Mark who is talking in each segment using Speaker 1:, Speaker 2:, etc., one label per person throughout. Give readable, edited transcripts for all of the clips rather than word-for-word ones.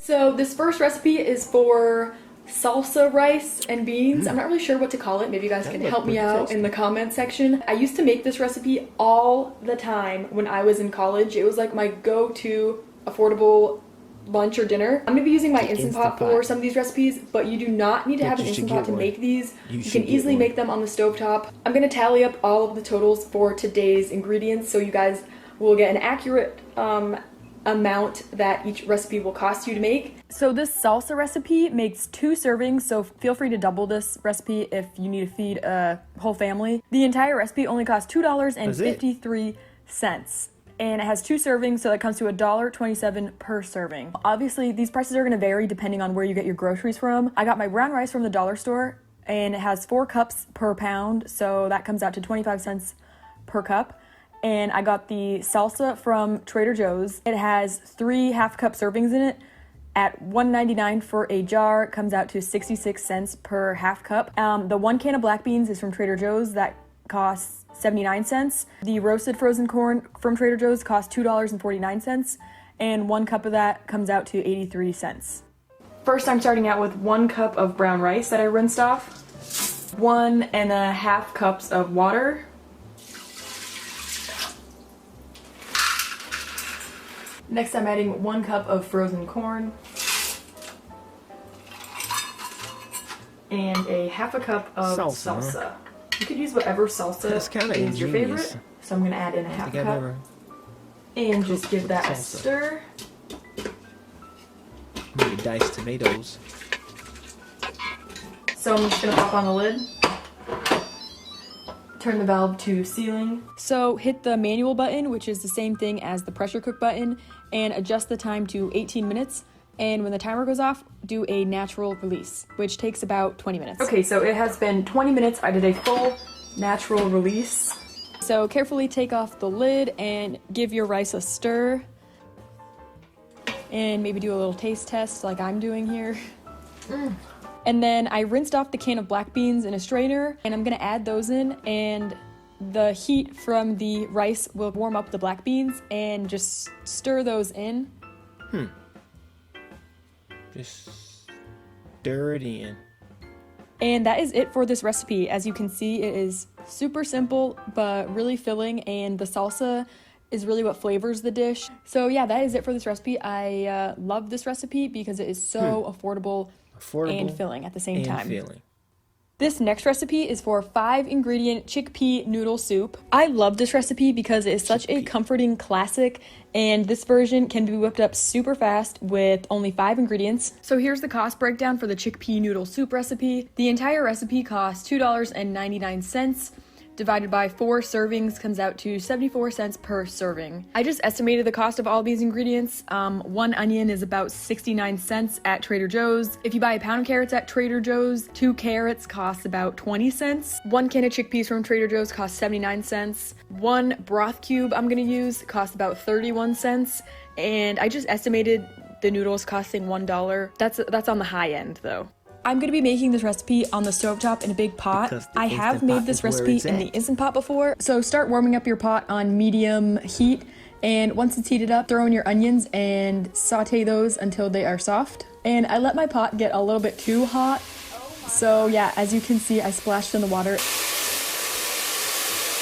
Speaker 1: So this first recipe is for salsa rice and beans. I'm not really sure what to call it. Maybe you guys can help me out in the comment section. I used to make this recipe all the time when I was in college. It was like my go-to affordable lunch or dinner. I'm gonna be using my Instant Pot for some of these recipes, but you do not need to have an Instant Pot to make these. You can easily make them on the stovetop. I'm gonna tally up all of the totals for today's ingredients so you guys will get an accurate amount that each recipe will cost you to make. So this salsa recipe makes 2 servings, so feel free to double this recipe if you need to feed a whole family. The entire recipe only costs $2.53, and it has 2 servings, so that comes to $1.27 per serving. Obviously, these prices are going to vary depending on where you get your groceries from. I got my brown rice from the dollar store, and it has 4 cups per pound, so that comes out to 25 cents per cup. And I got the salsa from Trader Joe's. It has 3 half-cup servings in it at $1.99 for a jar. It comes out to 66 cents per half cup. The 1 can of black beans is from Trader Joe's. That costs 79 cents. The roasted frozen corn from Trader Joe's costs $2.49, and 1 cup of that comes out to 83 cents. First, I'm starting out with 1 cup of brown rice that I rinsed off, 1.5 cups of water, next I'm adding 1 cup of frozen corn, and a half a cup of salsa. You could use whatever salsa is your favorite. So I'm going to add in a half a cup and just give that a stir.
Speaker 2: Maybe diced tomatoes.
Speaker 1: So I'm just going to pop on the lid. Turn the valve to sealing. So hit the manual button, which is the same thing as the pressure cook button, and adjust the time to 18 minutes. And when the timer goes off, do a natural release, which takes about 20 minutes. Okay, so it has been 20 minutes. I did a full natural release. So carefully take off the lid and give your rice a stir. And maybe do a little taste test like I'm doing here. And then I rinsed off the can of black beans in a strainer, and I'm gonna add those in, and the heat from the rice will warm up the black beans, and just stir those in.
Speaker 2: Just stir it in.
Speaker 1: And that is it for this recipe. As you can see, it is super simple, but really filling, and the salsa is really what flavors the dish. So yeah, that is it for this recipe. I love this recipe because it is so affordable and filling at the same time. This next recipe is for 5-ingredient chickpea noodle soup. I love this recipe because it is such a comforting classic, and this version can be whipped up super fast with only 5 ingredients. So here's the cost breakdown for the chickpea noodle soup recipe. The entire recipe costs $2.99. Divided by 4 servings comes out to 74 cents per serving. I just estimated the cost of all these ingredients. 1 onion is about 69 cents at Trader Joe's. If you buy a pound of carrots at Trader Joe's, 2 carrots cost about 20 cents. 1 can of chickpeas from Trader Joe's costs 79 cents. 1 broth cube I'm gonna use costs about 31 cents. And I just estimated the noodles costing $1. That's on the high end though. I'm going to be making this recipe on the stovetop in a big pot. I have made this recipe in the Instant Pot before, so start warming up your pot on medium heat, and once it's heated up, throw in your onions and saute those until they are soft. And I let my pot get a little bit too hot, so yeah, as you can see, I splashed in the water.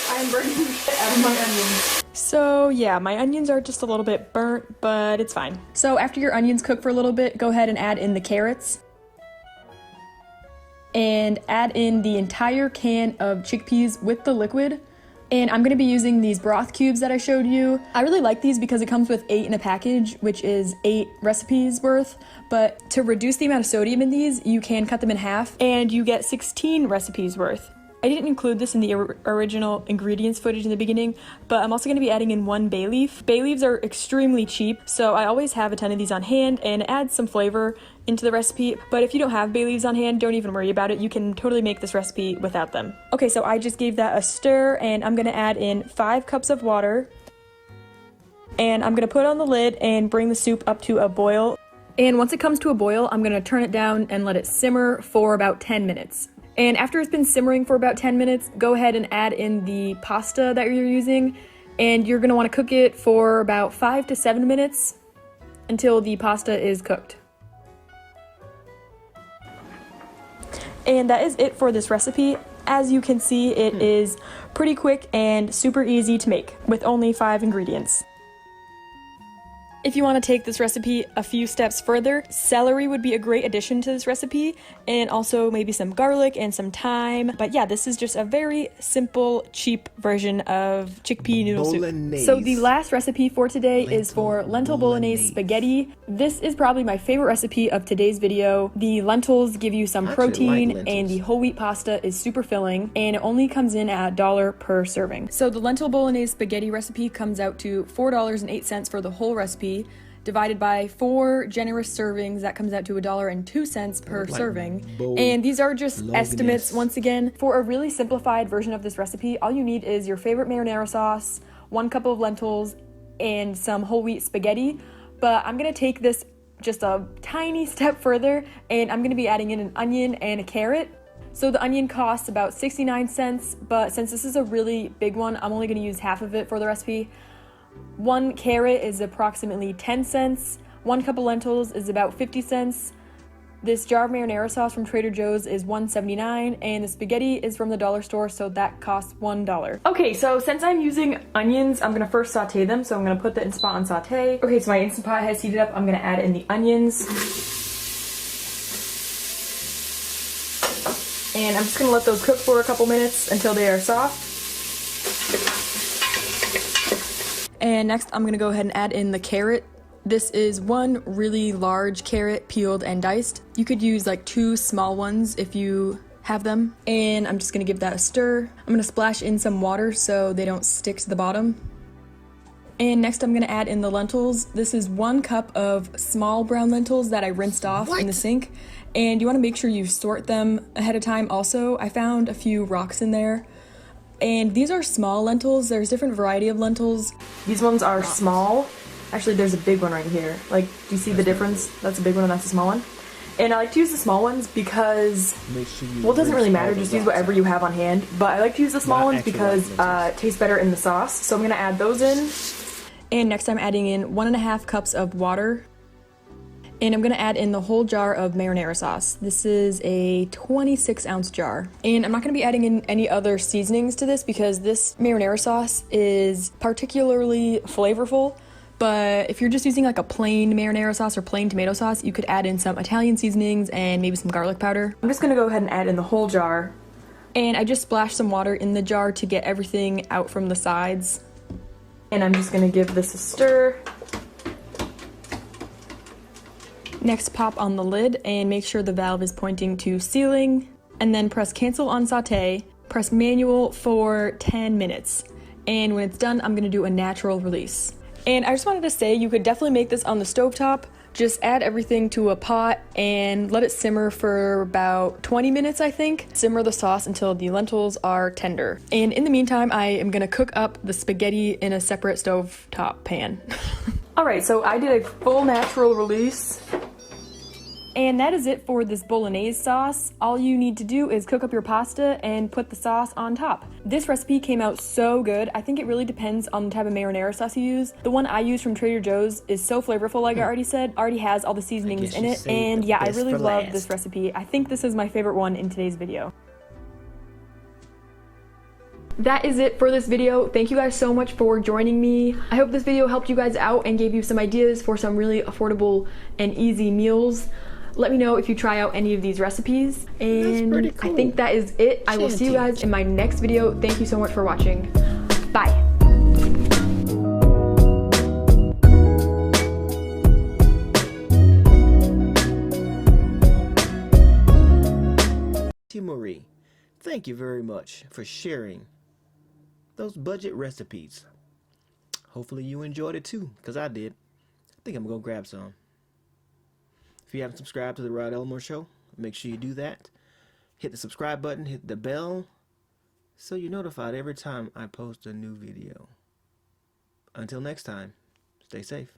Speaker 1: I'm burning the shit out of my onions. So yeah, my onions are just a little bit burnt, but it's fine. So after your onions cook for a little bit, go ahead and add in the carrots. And add in the entire can of chickpeas with the liquid. And I'm going to be using these broth cubes that I showed you. I really like these because it comes with 8 in a package, which is 8 recipes worth. But to reduce the amount of sodium in these, you can cut them in half and you get 16 recipes worth. I didn't include this in the original ingredients footage in the beginning, but I'm also going to be adding in 1 bay leaf. Bay leaves are extremely cheap, so I always have a ton of these on hand, and it adds some flavor into the recipe. But if you don't have bay leaves on hand, don't even worry about it. You can totally make this recipe without them. Okay, so I just gave that a stir, and I'm going to add in 5 cups of water. And I'm going to put on the lid and bring the soup up to a boil. And once it comes to a boil, I'm going to turn it down and let it simmer for about 10 minutes. And after it's been simmering for about 10 minutes, go ahead and add in the pasta that you're using. And you're going to want to cook it for about 5 to 7 minutes until the pasta is cooked. And that is it for this recipe. As you can see, it is pretty quick and super easy to make with only 5 ingredients. If you want to take this recipe a few steps further, celery would be a great addition to this recipe, and also maybe some garlic and some thyme. But yeah, this is just a very simple, cheap version of chickpea noodle soup. So the last recipe for today is for lentil bolognese spaghetti. This is probably my favorite recipe of today's video. The lentils give you some protein, and the whole wheat pasta is super filling, and it only comes in at $1 per serving. So the lentil bolognese spaghetti recipe comes out to $4.08 for the whole recipe. Divided by 4 generous servings, that comes out to $1.02 per serving. And these are just estimates once again. For a really simplified version of this recipe, all you need is your favorite marinara sauce, 1 cup of lentils, and some whole wheat spaghetti. But I'm gonna take this just a tiny step further, and I'm gonna be adding in an onion and a carrot. So the onion costs about 69 cents, but since this is a really big one, I'm only gonna use half of it for the recipe. 1 carrot is approximately 10 cents. 1 cup of lentils is about 50 cents. This jar of marinara sauce from Trader Joe's is $1.79, and the spaghetti is from the dollar store, so that costs $1. Okay, so since I'm using onions, I'm gonna first saute them. So I'm gonna put the Instant Pot on saute. Okay, so my Instant Pot has heated up. I'm gonna add in the onions. And I'm just gonna let those cook for a couple minutes until they are soft. And next I'm gonna go ahead and add in the carrot. This is 1 really large carrot, peeled and diced. You could use like 2 small ones if you have them. And I'm just gonna give that a stir. I'm gonna splash in some water so they don't stick to the bottom. And next I'm gonna add in the lentils. This is 1 cup of small brown lentils that I rinsed off in the sink. And you wanna make sure you sort them ahead of time also. I found a few rocks in there. And these are small lentils. There's different variety of lentils. These ones are small. Actually, there's a big one right here. Like, do you see the difference? That's a big one and that's a small one. And I like to use the small ones because, well, it doesn't really matter. Just use whatever you have on hand. But I like to use the small ones because it tastes better in the sauce. So I'm gonna add those in. And next I'm adding in 1.5 cups of water. And I'm gonna add in the whole jar of marinara sauce. This is a 26-ounce jar. And I'm not gonna be adding in any other seasonings to this because this marinara sauce is particularly flavorful. But if you're just using like a plain marinara sauce or plain tomato sauce, you could add in some Italian seasonings and maybe some garlic powder. I'm just gonna go ahead and add in the whole jar. And I just splashed some water in the jar to get everything out from the sides. And I'm just gonna give this a stir. Next, pop on the lid and make sure the valve is pointing to sealing, and then press cancel on saute, press manual for 10 minutes. And when it's done, I'm gonna do a natural release. And I just wanted to say, you could definitely make this on the stovetop. Just add everything to a pot and let it simmer for about 20 minutes, I think. Simmer the sauce until the lentils are tender. And in the meantime, I am gonna cook up the spaghetti in a separate stovetop pan. All right, so I did a full natural release. And that is it for this bolognese sauce. All you need to do is cook up your pasta and put the sauce on top. This recipe came out so good. I think it really depends on the type of marinara sauce you use. The one I use from Trader Joe's is so flavorful, like I already said. Already has all the seasonings in it. And yeah, I really love this recipe. I think this is my favorite one in today's video. That is it for this video. Thank you guys so much for joining me. I hope this video helped you guys out and gave you some ideas for some really affordable and easy meals. Let me know if you try out any of these recipes. And cool. I think that is it. I will see you guys in my next video. Thank you so much for watching. Bye.
Speaker 2: Marie, thank you very much for sharing those budget recipes. Hopefully you enjoyed it too, because I did. I think I'm gonna go grab some. If you haven't subscribed to the Rod Elmore Show, make sure you do that. Hit the subscribe button, hit the bell, so you're notified every time I post a new video. Until next time, stay safe.